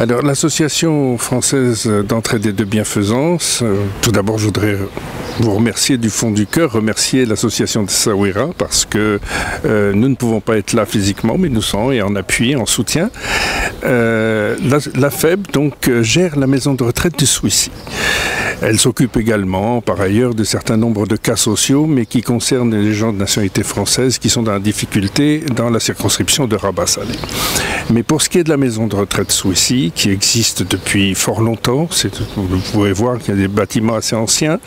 Alors, l'association française d'entraide et de bienfaisance, tout d'abord, je voudrais vous remercier du fond du cœur, remercier l'association de Essaouira parce que nous ne pouvons pas être là physiquement, mais nous sommes et en appui, en soutien. La FEB donc gère la maison de retraite de Souissy. Elle s'occupe également, par ailleurs, de certains nombres de cas sociaux, mais qui concernent les gens de nationalité française qui sont dans la difficulté dans la circonscription de Rabat-Salé. Mais pour ce qui est de la maison de retraite Souissy, qui existe depuis fort longtemps, vous pouvez voir qu'il y a des bâtiments assez anciens,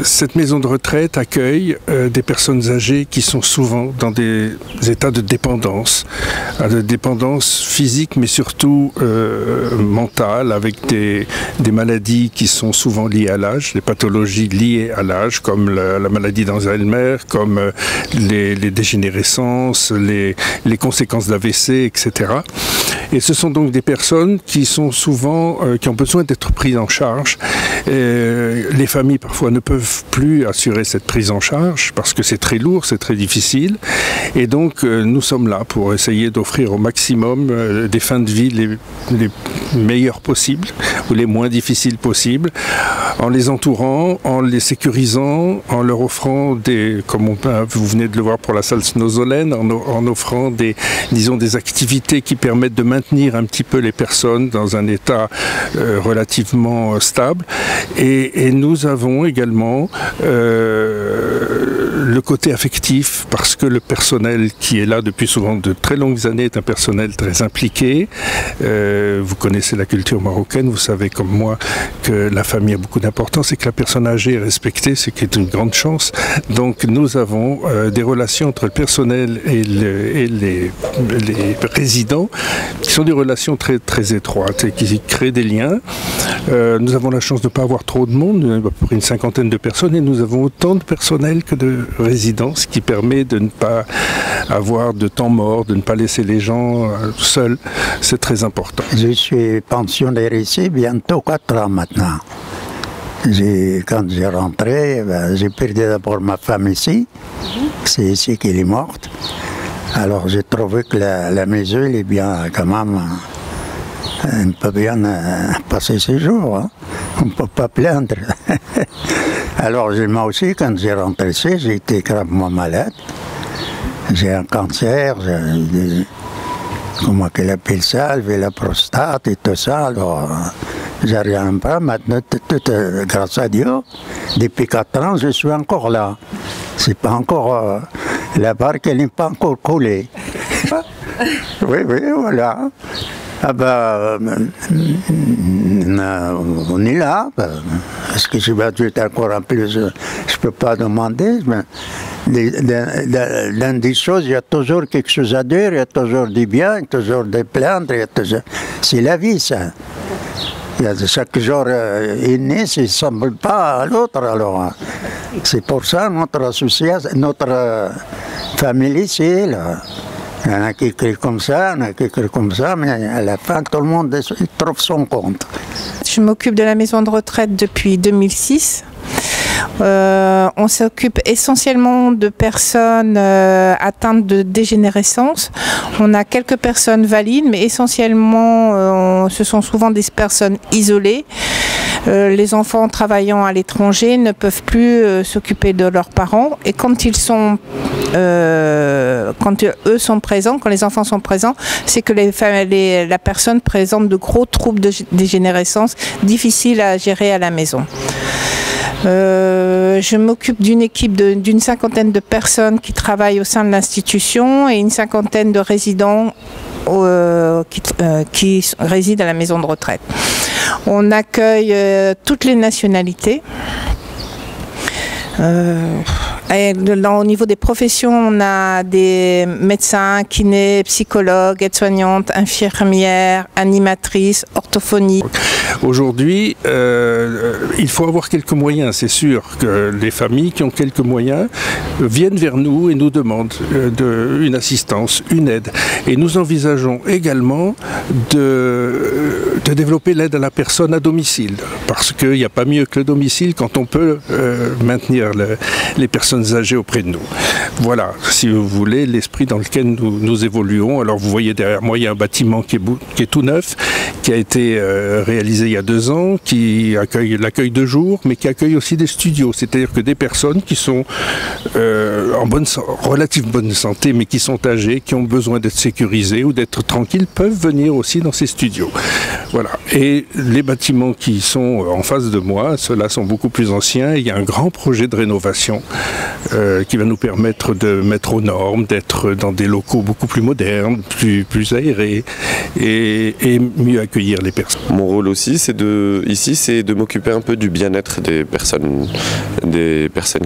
cette maison de retraite accueille des personnes âgées qui sont souvent dans des états de dépendance physique, mais surtout mentale, avec des maladies qui sont souvent liées à l'âge, des pathologies liées à l'âge, comme la maladie d'Alzheimer, comme les dégénérescences, les conséquences d'AVC, etc. Et ce sont donc des personnes qui sont souvent, qui ont besoin d'être prises en charge. Les familles parfois ne peuvent plus assurer cette prise en charge parce que c'est très lourd, c'est très difficile. Et donc nous sommes là pour essayer d'offrir au maximum des fins de vie les meilleures possibles ou les moins difficiles possibles, en les entourant, en les sécurisant, en leur offrant comme vous venez de le voir pour la salle snozolène, en offrant des activités qui permettent de maintenir un petit peu les personnes dans un état relativement stable. Et nous avons également le côté affectif, parce que le personnel qui est là depuis souvent de très longues années est un personnel très impliqué. Vous connaissez la culture marocaine, vous savez comme moi que la famille a beaucoup d'importance et que la personne âgée est respectée, ce qui est une grande chance. Donc nous avons des relations entre le personnel et les résidents qui sont des relations très, très étroites et qui créent des liens. Nous avons la chance de ne pas avoir trop de monde, à peu près une cinquantaine de personnes, et nous avons autant de personnel que de résidents, ce qui permet de ne pas avoir de temps mort, de ne pas laisser les gens seuls. C'est très important. Je suis pensionnaire ici bientôt 4 ans maintenant. Quand j'ai rentré, j'ai perdu d'abord ma femme ici. C'est ici qu'elle est morte. Alors j'ai trouvé que la maison elle est bien quand même. On peut bien passer ses jours. Hein. On ne peut pas plaindre. Alors moi aussi, quand j'ai rentré ici, j'ai été gravement malade. J'ai un cancer, comment qu'elle appelle ça, la prostate et tout ça. Alors, j'arrive pas. Maintenant, grâce à Dieu, depuis 4 ans, je suis encore là. C'est pas encore la barre qui n'est pas encore collée. Oui, voilà. Ah on est là. Est-ce que je vais ajouter encore un plus? Je ne peux pas demander. Mais dans des choses, il y a toujours quelque chose à dire, il y a toujours du bien, il y a toujours des plaintes. C'est la vie, ça. Chaque jour est né, ça ne semble pas à l'autre. Alors, c'est pour ça notre association, notre famille ici, là. Il y en a qui écrivent comme ça, il y en a qui écrivent comme ça, mais à la fin, tout le monde trouve son compte. Je m'occupe de la maison de retraite depuis 2006. On s'occupe essentiellement de personnes atteintes de dégénérescence. On a quelques personnes valides, mais essentiellement, ce sont souvent des personnes isolées. Les enfants travaillant à l'étranger ne peuvent plus s'occuper de leurs parents, et quand eux sont présents, quand les enfants sont présents, c'est que la personne présente de gros troubles de dégénérescence difficiles à gérer à la maison. Je m'occupe d'une équipe d'une cinquantaine de personnes qui travaillent au sein de l'institution et une cinquantaine de résidents qui résident à la maison de retraite. On accueille toutes les nationalités. Au niveau des professions, on a des médecins, kinés, psychologues, aides-soignantes, infirmières, animatrices, orthophonie. Aujourd'hui, il faut avoir quelques moyens. C'est sûr que les familles qui ont quelques moyens viennent vers nous et nous demandent une assistance, une aide. Et nous envisageons également de développer l'aide à la personne à domicile. Parce qu'il n'y a pas mieux que le domicile quand on peut maintenir les personnes âgées auprès de nous. Voilà, si vous voulez, l'esprit dans lequel nous évoluons. Alors vous voyez derrière moi, il y a un bâtiment qui est tout neuf, qui a été réalisé il y a 2 ans, qui accueille l'accueil de jour, mais qui accueille aussi des studios. C'est-à-dire que des personnes qui sont en relative bonne santé, mais qui sont âgées, qui ont besoin d'être sécurisées ou d'être tranquilles, peuvent venir aussi dans ces studios. Voilà. Et les bâtiments qui sont en face de moi, ceux-là sont beaucoup plus anciens. Il y a un grand projet de rénovation qui va nous permettre de mettre aux normes, d'être dans des locaux beaucoup plus modernes, plus aérés et mieux accueillir les personnes. Mon rôle aussi, ici, c'est de m'occuper un peu du bien-être des personnes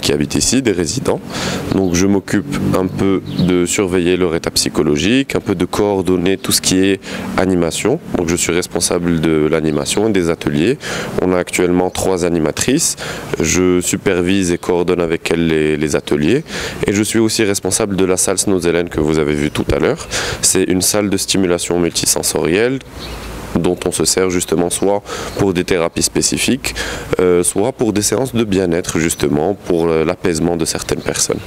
qui habitent ici, des résidents. Donc je m'occupe un peu de surveiller leur état psychologique, un peu de coordonner tout ce qui est animation. Donc je suis responsable de l'animation et des ateliers. On a actuellement 3 animatrices. Je supervise et coordonne avec elles les ateliers. Et je suis aussi responsable de la salle Snows-Hélène que vous avez vue tout à l'heure. C'est une salle de stimulation multisensorielle dont on se sert justement soit pour des thérapies spécifiques, soit pour des séances de bien-être justement, pour l'apaisement de certaines personnes.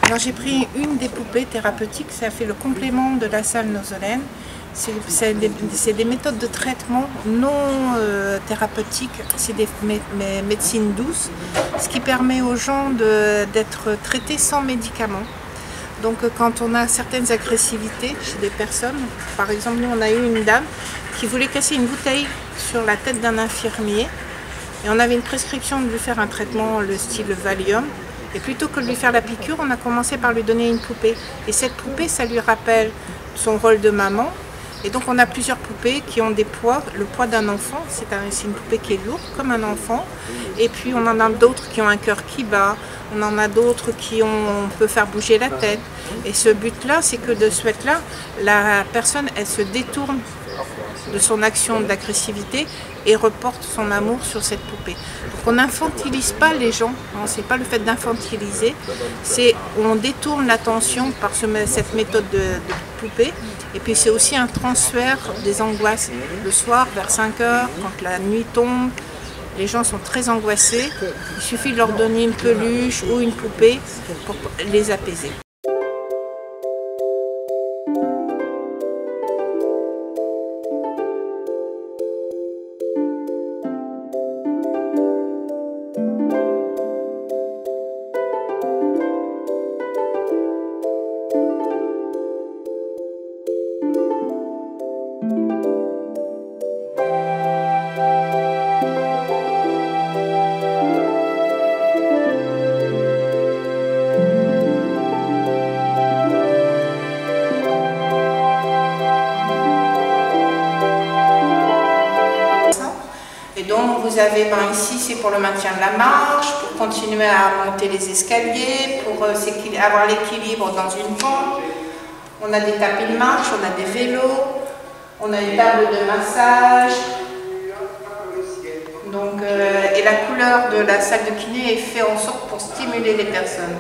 Alors j'ai pris une des poupées thérapeutiques, ça fait le complément de la salle Snows-Hélène. C'est des méthodes de traitement non thérapeutiques, c'est des médecines douces, ce qui permet aux gens d'être traités sans médicaments. Donc quand on a certaines agressivités chez des personnes, par exemple nous on a eu une dame qui voulait casser une bouteille sur la tête d'un infirmier et on avait une prescription de lui faire un traitement le style Valium et plutôt que de lui faire la piqûre, on a commencé par lui donner une poupée et cette poupée ça lui rappelle son rôle de maman et donc on a plusieurs poupées qui ont des poids, le poids d'un enfant, c'est une poupée qui est lourde comme un enfant et puis on en a d'autres qui ont un cœur qui bat. On en a d'autres on peut faire bouger la tête. Et ce but-là, c'est que de ce fait-là, la personne, elle se détourne de son action d'agressivité et reporte son amour sur cette poupée. Donc on n'infantilise pas les gens, c'est pas le fait d'infantiliser, c'est on détourne l'attention par cette méthode de poupée. Et puis c'est aussi un transfert des angoisses. Le soir, vers 5 heures, quand la nuit tombe, les gens sont très angoissés, il suffit de leur donner une peluche ou une poupée pour les apaiser. Vous avez ici, c'est pour le maintien de la marche, pour continuer à monter les escaliers, pour avoir l'équilibre dans une pente. On a des tapis de marche, on a des vélos, on a une table de massage. Donc, et la couleur de la salle de kiné est faite en sorte pour stimuler les personnes.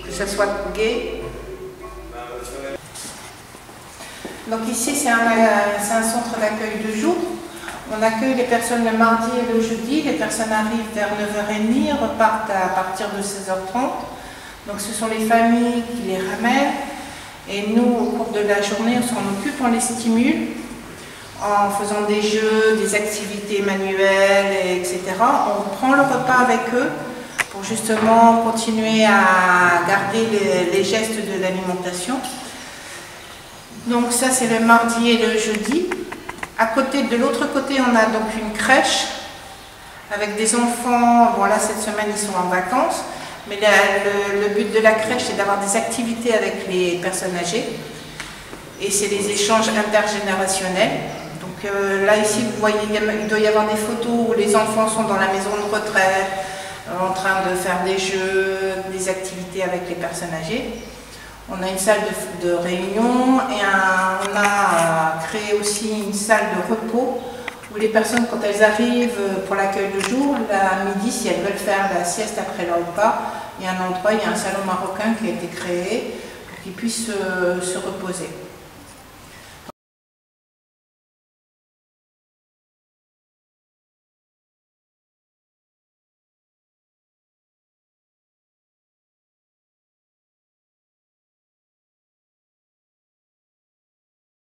Que ce soit gai. Donc ici, c'est un centre d'accueil de jour. On accueille les personnes le mardi et le jeudi. Les personnes arrivent vers 9h30 et repartent à partir de 16h30. Donc ce sont les familles qui les ramènent. Et nous, au cours de la journée, on s'en occupe, on les stimule en faisant des jeux, des activités manuelles, etc. On prend le repas avec eux pour justement continuer à garder les gestes de l'alimentation. Donc ça, c'est le mardi et le jeudi. De l'autre côté, on a donc une crèche avec des enfants. Bon là, cette semaine, ils sont en vacances. Mais le but de la crèche, c'est d'avoir des activités avec les personnes âgées. Et c'est des échanges intergénérationnels. Donc là, ici, vous voyez, il doit y avoir des photos où les enfants sont dans la maison de retraite, en train de faire des jeux, des activités avec les personnes âgées. On a une salle de réunion et on a créé aussi une salle de repos où les personnes, quand elles arrivent pour l'accueil de jour, à midi, si elles veulent faire la sieste après leur repas, il y a un endroit, il y a un salon marocain qui a été créé pour qu'ils puissent se reposer.